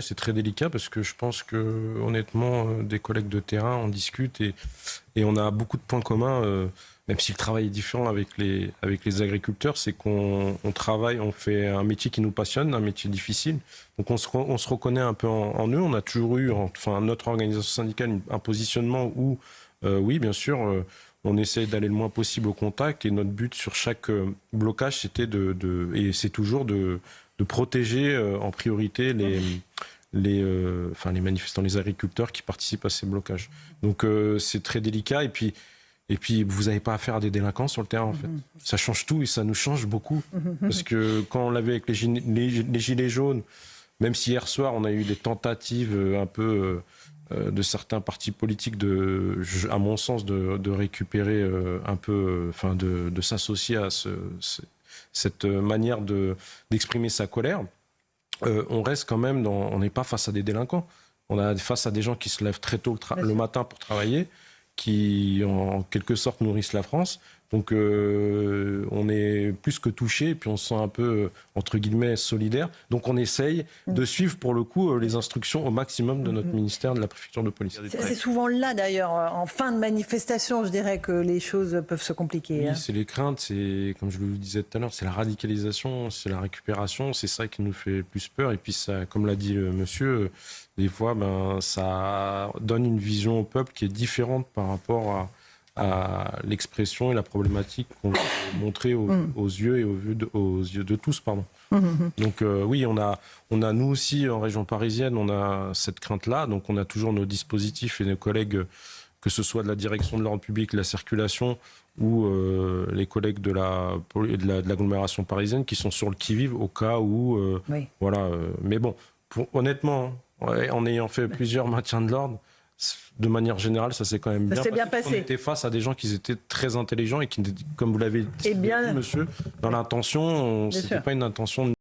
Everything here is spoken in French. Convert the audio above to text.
C'est très délicat parce que je pense que, honnêtement, des collègues de terrain, on discute et on a beaucoup de points communs, même si le travail est différent avec les agriculteurs, c'est qu'on travaille, on fait un métier qui nous passionne, un métier difficile. Donc on se reconnaît un peu en eux. On a toujours eu, enfin, notre organisation syndicale, un positionnement où, oui, bien sûr, on essaie d'aller le moins possible au contact et notre but sur chaque blocage, c'était et c'est toujours de protéger en priorité les manifestants, les agriculteurs qui participent à ces blocages. Donc c'est très délicat et puis vous n'avez pas affaire à des délinquants sur le terrain en fait. Ça change tout et ça nous change beaucoup parce que quand on l'avait avec les gilets jaunes, même si hier soir on a eu des tentatives un peu de certains partis politiques à mon sens de récupérer un peu, de s'associer à cette manière d'exprimer sa colère. On reste quand même on n'est pas face à des délinquants. On est face à des gens qui se lèvent très tôt le matin pour travailler, qui en quelque sorte nourrissent la France. Donc on est plus que touché et puis on se sent un peu, entre guillemets, solidaire. Donc on essaye de suivre pour le coup les instructions au maximum de notre ministère, de la préfecture de police. C'est souvent là d'ailleurs, en fin de manifestation, je dirais que les choses peuvent se compliquer. Oui, c'est les craintes, c'est, comme je vous le disais tout à l'heure, c'est la radicalisation, c'est la récupération, c'est ça qui nous fait le plus peur. Et puis ça, comme l'a dit le monsieur, des fois ça donne une vision au peuple qui est différente par rapport à l'expression et la problématique qu'on veut montrer aux yeux et aux yeux de tous, pardon. Donc oui, on a nous aussi en région parisienne, on a cette crainte-là. Donc on a toujours nos dispositifs et nos collègues, que ce soit de la direction de l'ordre public, la circulation ou les collègues de l'agglomération parisienne qui sont sur le qui-vive au cas où, voilà. Mais bon, honnêtement, en ayant fait plusieurs maintiens de l'ordre, de manière générale, ça s'est quand même bien passé. On était face à des gens qui étaient très intelligents et qui, comme vous l'avez dit, monsieur, dans l'intention, c'était pas une intention